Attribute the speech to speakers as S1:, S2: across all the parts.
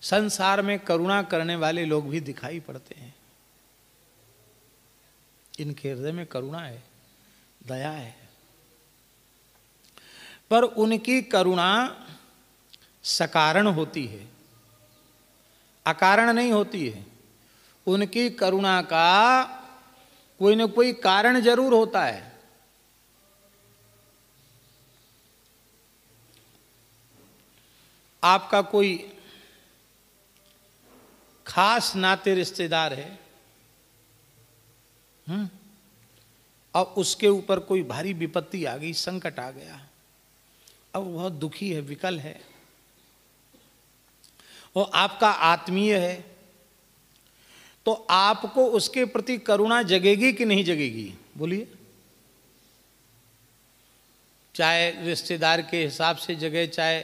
S1: संसार में करुणा करने वाले लोग भी दिखाई पड़ते हैं। इनके हृदय में करुणा है, दया है, पर उनकी करुणा सकारण होती है, अकारण नहीं होती है। उनकी करुणा का कोई न कोई कारण जरूर होता है। आपका कोई खास नाते रिश्तेदार है, और उसके ऊपर कोई भारी विपत्ति आ गई, संकट आ गया, अब बहुत दुखी है, विकल है, और आपका आत्मीय है, तो आपको उसके प्रति करुणा जगेगी कि नहीं जगेगी? बोलिए। चाहे रिश्तेदार के हिसाब से जगे, चाहे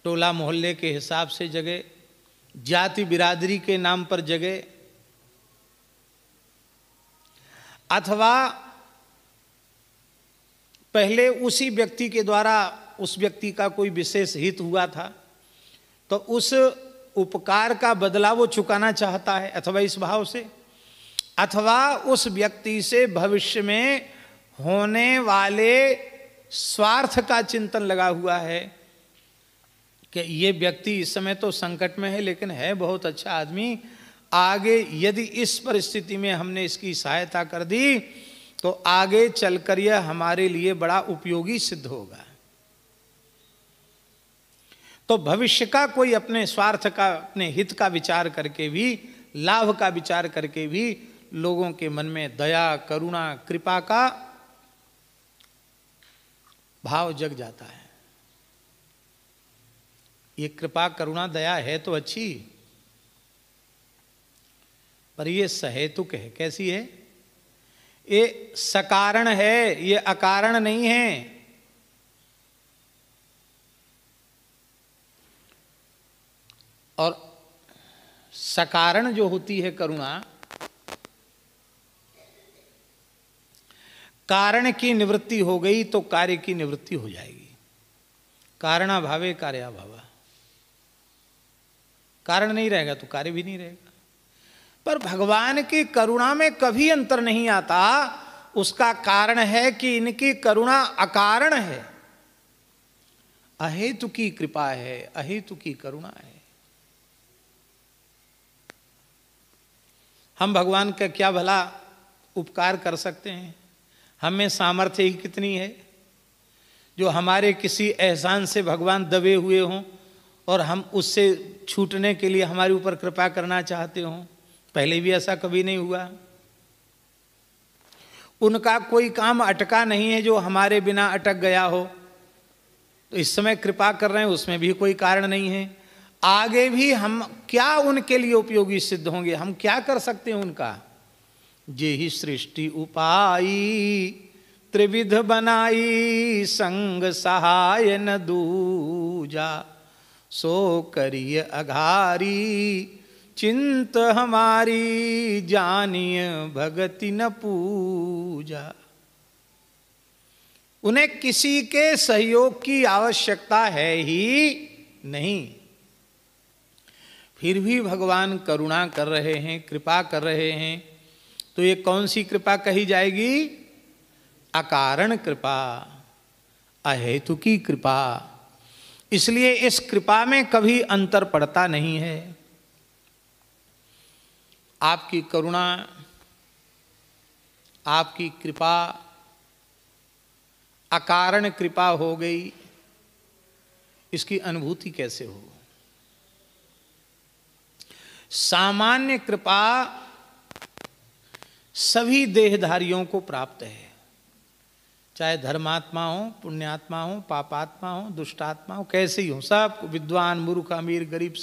S1: टोला मोहल्ले के हिसाब से जगे, जाति बिरादरी के नाम पर जगे, अथवा पहले उसी व्यक्ति के द्वारा उस व्यक्ति का कोई विशेष हित हुआ था, तो उस उपकार का बदला वो चुकाना चाहता है, अथवा इस भाव से, अथवा उस व्यक्ति से भविष्य में होने वाले स्वार्थ का चिंतन लगा हुआ है कि ये व्यक्ति इस समय तो संकट में है, लेकिन है बहुत अच्छा आदमी, आगे यदि इस परिस्थिति में हमने इसकी सहायता कर दी तो आगे चलकर यह हमारे लिए बड़ा उपयोगी सिद्ध होगा। तो भविष्य का कोई अपने स्वार्थ का, अपने हित का विचार करके भी, लाभ का विचार करके भी लोगों के मन में दया, करुणा, कृपा का भाव जग जाता है। ये कृपा, करुणा, दया है तो अच्छी, पर ये सहेतुक है। कैसी है? ये सकारण है, ये अकारण नहीं है। और सकारण जो होती है करुणा, कारण की निवृत्ति हो गई तो कार्य की निवृत्ति हो जाएगी। कारणाभावे कार्याभावा, कारण नहीं रहेगा तो कार्य भी नहीं रहेगा। पर भगवान की करुणा में कभी अंतर नहीं आता। उसका कारण है कि इनकी करुणा अकारण है, अहेतु की कृपा है, अहेतु की करुणा है। हम भगवान का क्या भला उपकार कर सकते हैं? हमें सामर्थ्य ही कितनी है जो हमारे किसी एहसान से भगवान दबे हुए हों और हम उससे छूटने के लिए हमारे ऊपर कृपा करना चाहते हों। पहले भी ऐसा कभी नहीं हुआ। उनका कोई काम अटका नहीं है जो हमारे बिना अटक गया हो, तो इस समय कृपा कर रहे हैं, उसमें भी कोई कारण नहीं है। आगे भी हम क्या उनके लिए उपयोगी सिद्ध होंगे? हम क्या कर सकते हैं उनका? जेहि सृष्टि उपाई त्रिविध बनाई, संग सहाय न दूजा, सो करिय अघारी, चिंत हमारी जानिय भगति न पूजा। उन्हें किसी के सहयोग की आवश्यकता है ही नहीं, फिर भी भगवान करुणा कर रहे हैं, कृपा कर रहे हैं। तो ये कौन सी कृपा कही जाएगी? अकारण कृपा, अहेतुकी कृपा। इसलिए इस कृपा में कभी अंतर पड़ता नहीं है। आपकी करुणा, आपकी कृपा अकारण कृपा हो गई, इसकी अनुभूति कैसे हो? सामान्य कृपा सभी देहधारियों को प्राप्त है, चाहे धर्मात्मा हो, पुण्यात्मा हो, पापात्मा हो, दुष्टात्मा हो, कैसे ही हो, सबको, विद्वान, मूर्ख, अमीर, गरीब,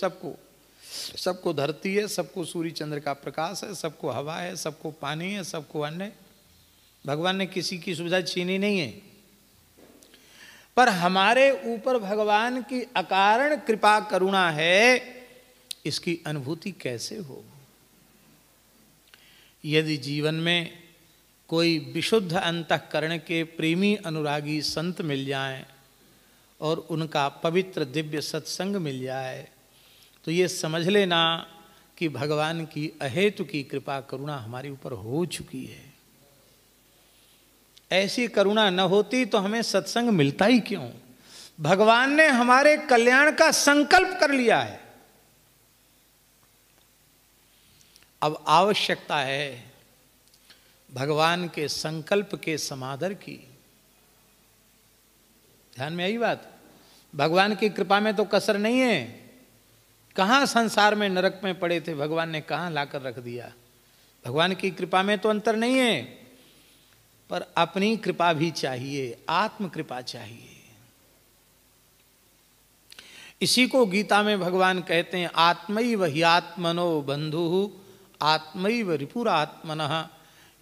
S1: सबको धरती है, सबको सूर्य चंद्र का प्रकाश है, सबको हवा है, सबको पानी है, सबको अन्न है। भगवान ने किसी की सुविधा छीनी नहीं है। पर हमारे ऊपर भगवान की अकारण कृपा करुणा है, इसकी अनुभूति कैसे हो? यदि जीवन में कोई विशुद्ध अंतःकरण के प्रेमी अनुरागी संत मिल जाएं और उनका पवित्र दिव्य सत्संग मिल जाए तो ये समझ लेना कि भगवान की अहेतु की कृपा करुणा हमारे ऊपर हो चुकी है। ऐसी करुणा न होती तो हमें सत्संग मिलता ही क्यों? भगवान ने हमारे कल्याण का संकल्प कर लिया है। अब आवश्यकता है भगवान के संकल्प के समादर की। ध्यान में आई बात? भगवान की कृपा में तो कसर नहीं है। कहां संसार में नरक में पड़े थे, भगवान ने कहां लाकर रख दिया। भगवान की कृपा में तो अंतर नहीं है, पर अपनी कृपा भी चाहिए, आत्म कृपा चाहिए। इसी को गीता में भगवान कहते हैं, आत्मैव हि आत्मनो बंधु आत्मैव रिपुरात्मनः।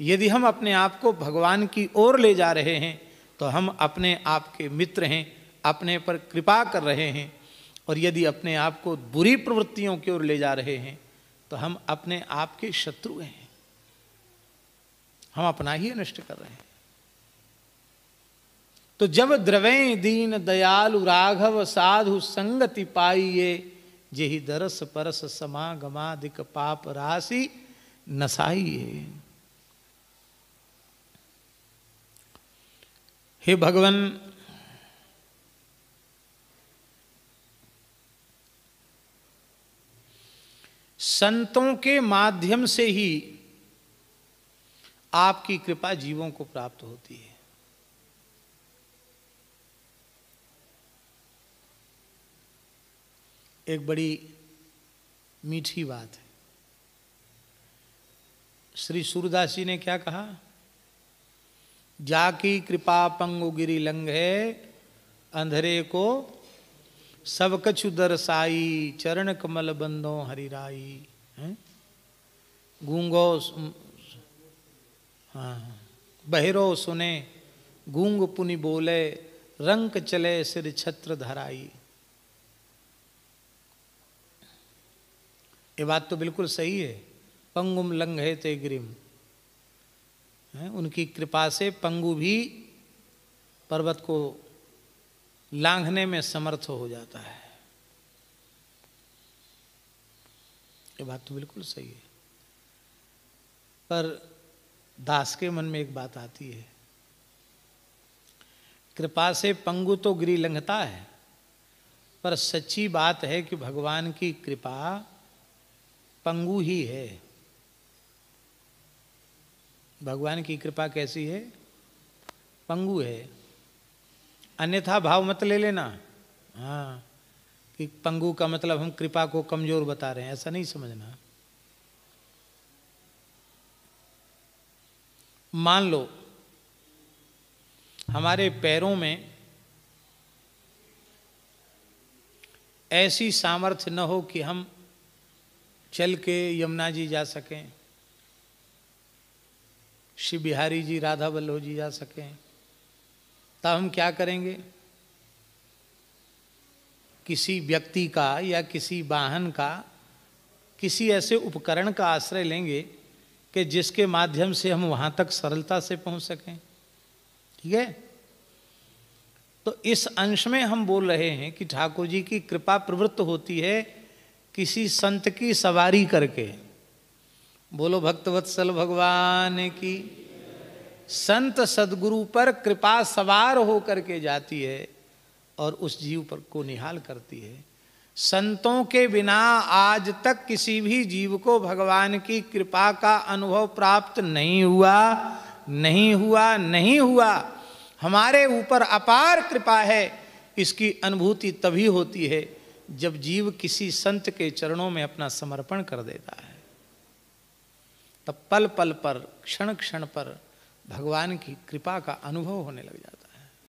S1: यदि हम अपने आप को भगवान की ओर ले जा रहे हैं तो हम अपने आप के मित्र हैं, अपने पर कृपा कर रहे हैं। और यदि अपने आप को बुरी प्रवृत्तियों की ओर ले जा रहे हैं तो हम अपने आप के शत्रु हैं, हम अपना ही अनिष्ट कर रहे हैं। तो जब द्रवै दीन दयालु राघव साधु संगति पाइये, जेहि दरस परस समागमादिक पाप राशि नसाइये। हे भगवान, संतों के माध्यम से ही आपकी कृपा जीवों को प्राप्त होती है। एक बड़ी मीठी बात है। श्री सूरदास जी ने क्या कहा? जाकी कृपा पंगु गिरि लंघे, अंधरे को सब कछु दरसाई, चरण कमल बंदो हरिराई। गूंगो बहिरो सुने, गूंग पुनि बोले, रंक चले सिर छत्र धराई। ये बात तो बिल्कुल सही है। पंगुम लंघे ते गिरिम, उनकी कृपा से पंगु भी पर्वत को लांघने में समर्थ हो जाता है। ये बात तो बिल्कुल सही है। पर दास के मन में एक बात आती है, कृपा से पंगु तो गिरि लंघता है, पर सच्ची बात है कि भगवान की कृपा पंगु ही है। भगवान की कृपा कैसी है? पंगु है। अन्यथा भाव मत ले लेना, हाँ, कि पंगु का मतलब हम कृपा को कमजोर बता रहे हैं, ऐसा नहीं समझना। मान लो हमारे पैरों में ऐसी सामर्थ्य न हो कि हम चल के यमुना जी जा सकें, श्री बिहारी जी, राधा वल्लभ जी जा सकें, तब हम क्या करेंगे? किसी व्यक्ति का या किसी वाहन का, किसी ऐसे उपकरण का आश्रय लेंगे कि जिसके माध्यम से हम वहां तक सरलता से पहुंच सकें। ठीक है? तो इस अंश में हम बोल रहे हैं कि ठाकुर जी की कृपा प्रवृत्त होती है किसी संत की सवारी करके। बोलो भक्तवत्सल भगवान की। संत सदगुरु पर कृपा सवार हो करके जाती है और उस जीव पर को निहाल करती है। संतों के बिना आज तक किसी भी जीव को भगवान की कृपा का अनुभव प्राप्त नहीं हुआ, नहीं हुआ, नहीं हुआ। हमारे ऊपर अपार कृपा है। इसकी अनुभूति तभी होती है जब जीव किसी संत के चरणों में अपना समर्पण कर देता है। तब पल पल पर, क्षण क्षण पर भगवान की कृपा का अनुभव होने लग जाता है।